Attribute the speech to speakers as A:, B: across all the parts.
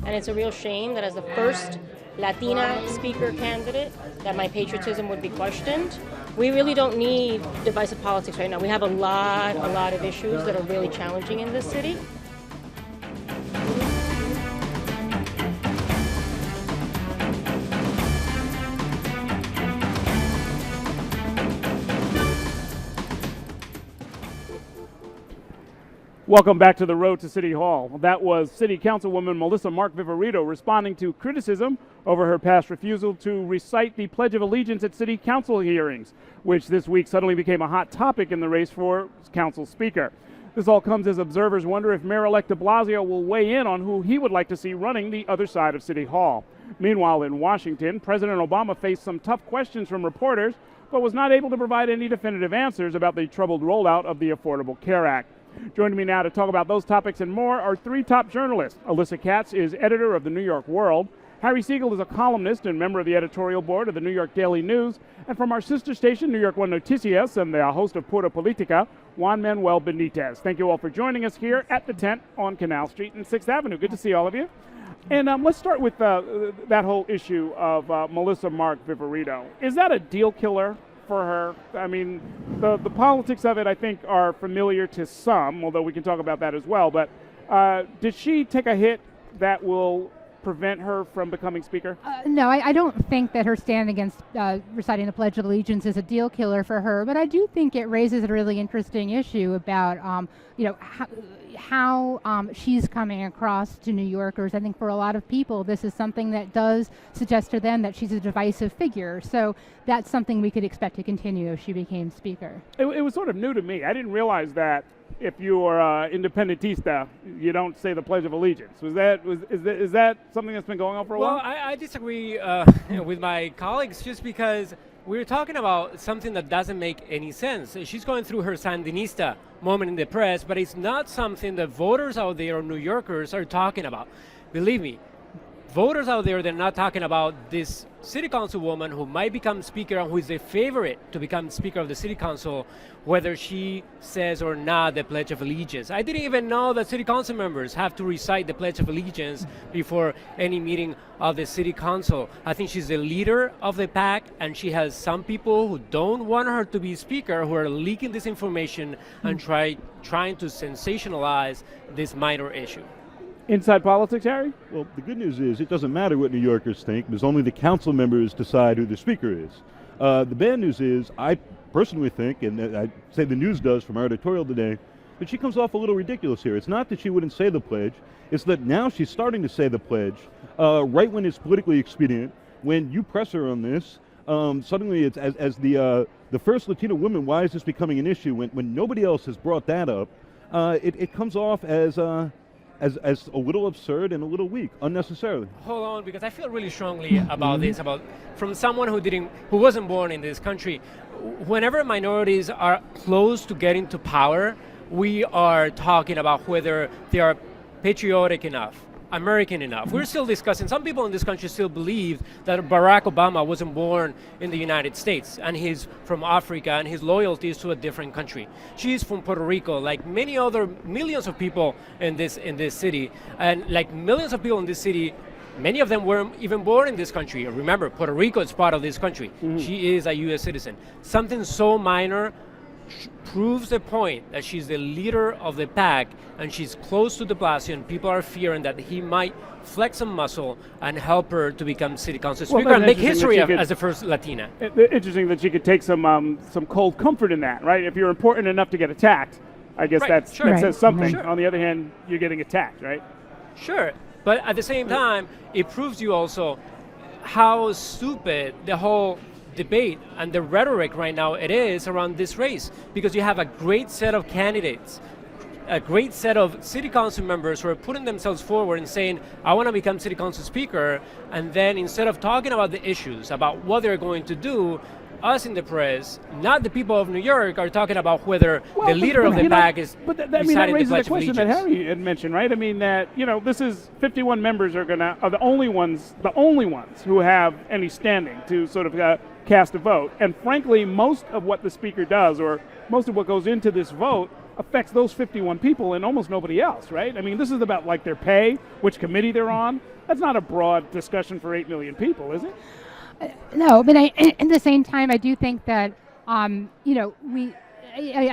A: and it's a real shame that as the first Latina speaker candidate that my patriotism would be questioned. We really don't need divisive politics right now. We have a lot of issues that are really challenging in this city.
B: Welcome back to the Road to City Hall. That was City Councilwoman Melissa Mark Viverito responding to criticism over her past refusal to recite the Pledge of Allegiance at City Council hearings, which this week suddenly became a hot topic in the race for Council Speaker. This all comes as observers wonder if Mayor-elect de Blasio will weigh in on who he would like to see running the other side of City Hall. Meanwhile, in Washington, President Obama faced some tough questions from reporters, but was not able to provide any definitive answers about the troubled rollout of the Affordable Care Act. Joining me now to talk about those topics and more are three top journalists. Alyssa Katz is editor of the New York World. Harry Siegel is a columnist and member of the editorial board of the New York Daily News. And from our sister station, NY1 Noticias, and the host of Pura Politica, Juan Manuel Benitez. Thank you all for joining us here at the tent on Canal Street and 6th Avenue. Good to see all of you. And let's start with that whole issue of Melissa Mark Viverito. Is that a deal killer for her? I mean, the politics of it, I think, are familiar to some, although we can talk about that as well. But did she take a hit that will prevent her from becoming Speaker?
C: No, I don't think that her stand against reciting the Pledge of Allegiance is a deal killer for her, but I do think it raises a really interesting issue about, how she's coming across to New Yorkers. I think for a lot of people, this is something that does suggest to them that she's a divisive figure. So that's something we could expect to continue if she became Speaker.
B: It was sort of new to me. I didn't realize that if you are independentista, you don't say the Pledge of Allegiance. Is that something that's been going on for a while?
D: Well, I disagree with my colleagues just because we're talking about something that doesn't make any sense. She's going through her Sandinista moment in the press, but it's not something that voters out there or New Yorkers are talking about. Believe me, voters out there, they're not talking about this city council woman who might become speaker and who is the favorite to become speaker of the city council, whether she says or not the Pledge of Allegiance. I didn't even know that city council members have to recite the Pledge of Allegiance before any meeting of the city council. I think she's the leader of the pack, and she has some people who don't want her to be speaker who are leaking this information and trying to sensationalize this minor issue.
B: Inside politics, Harry?
E: Well, the good news is it doesn't matter what New Yorkers think, because only the council members decide who the speaker is. The bad news is I personally think, and I say the news does from our editorial today, that she comes off a little ridiculous here. It's not that she wouldn't say the pledge, it's that now she's starting to say the pledge right when it's politically expedient. When you press her on this, suddenly it's as the first Latina woman, why is this becoming an issue when nobody else has brought that up? It comes off as a little absurd and a little weak, unnecessarily.
D: Hold on, because I feel really strongly about this, from someone who wasn't born in this country. Whenever minorities are close to getting to power, we are talking about whether they are patriotic enough, American enough. We're still discussing, some people in this country still believe that Barack Obama wasn't born in the United States and he's from Africa and his loyalty is to a different country. She's from Puerto Rico, like many other millions of people in this city. And like millions of people in this city, many of them weren't even born in this country. Remember, Puerto Rico is part of this country. She is a U.S. citizen. Something so minor proves the point that she's the leader of the pack and she's close to de Blasio, and people are fearing that he might flex some muscle and help her to become city council speaker and make history as the first Latina.
B: Interesting that she could take some cold comfort in that, right? If you're important enough to get attacked, I guess that says something. On the other hand, you're getting attacked, right?
D: Sure, but at the same time, it proves you also how stupid the whole debate and the rhetoric right now it is around this race, because you have a great set of candidates, a great set of city council members who are putting themselves forward and saying, I want to become city council speaker, and then instead of talking about the issues, about what they're going to do, us in the press, not the people of New York, are talking about whether the leader of the pack is
B: that raises the question that Harry had mentioned, right? I mean that, this is 51 members are the only ones who have any standing to sort of cast a vote. And frankly, most of what the speaker does, or most of what goes into this vote, affects those 51 people and almost nobody else, right? I mean, this is about like their pay, which committee they're on, That's not a broad discussion for 8 million people, is it?
C: No, but at the same time, I do think that, I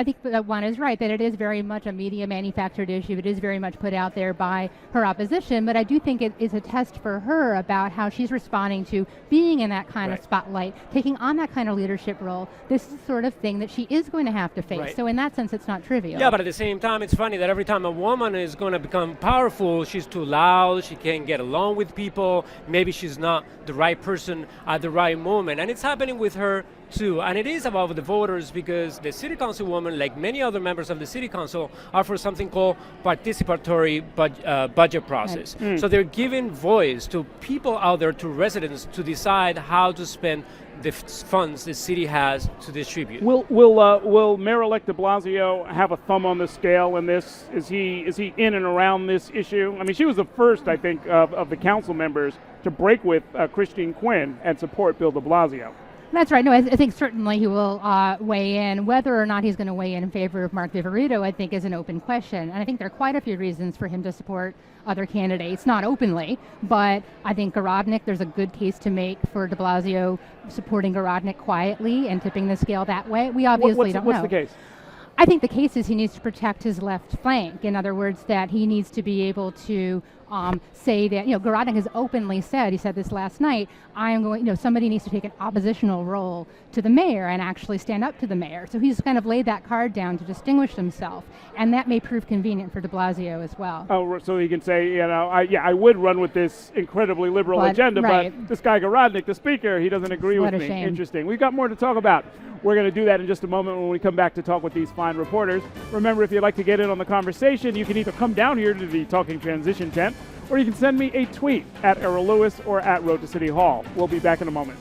C: think that one is right, that it is very much a media manufactured issue. It is very much put out there by her opposition, but I do think it is a test for her about how she's responding to being in that kind of spotlight, taking on that kind of leadership role. This is the sort of thing that she is going to have to face.
D: Right.
C: So in that sense, it's not trivial.
D: Yeah, but at the same time, it's funny that every time a woman is going to become powerful, she's too loud, she can't get along with people, maybe she's not the right person at the right moment. And it's happening with her too. And it is about the voters because the city councilwoman, like many other members of the city council, are for something called participatory budget process.
C: Right.
D: So they're giving voice to people out there, to residents, to decide how to spend the funds the city has to distribute.
B: Will Mayor-elect de Blasio have a thumb on the scale in this? Is he in and around this issue? I mean, she was the first, I think, of the council members to break with Christine Quinn and support Bill de Blasio.
C: That's right. No, I think certainly he will weigh in. Whether or not he's going to weigh in favor of Mark Viverito, I think, is an open question. And I think there are quite a few reasons for him to support other candidates, not openly, but I think Garodnick, there's a good case to make for de Blasio supporting Garodnick quietly and tipping the scale that way. We obviously don't know.
B: What's the case?
C: I think the case is he needs to protect his left flank. In other words, that he needs to be able to say that, Garodnick has openly said, he said this last night, somebody needs to take an oppositional role to the mayor and actually stand up to the mayor. So he's kind of laid that card down to distinguish himself. And that may prove convenient for de Blasio as well.
B: Oh, so he can say, I would run with this incredibly liberal agenda,
C: right.
B: but this guy Garodnick, the speaker, he doesn't agree with
C: What a
B: me.
C: shame.
B: Interesting. We've got more to talk about. We're going to do that in just a moment when we come back to talk with these fine reporters. Remember, if you'd like to get in on the conversation, you can either come down here to the Talking Transition tent, or you can send me a tweet at Errol Lewis or at Road to City Hall. We'll be back in a moment.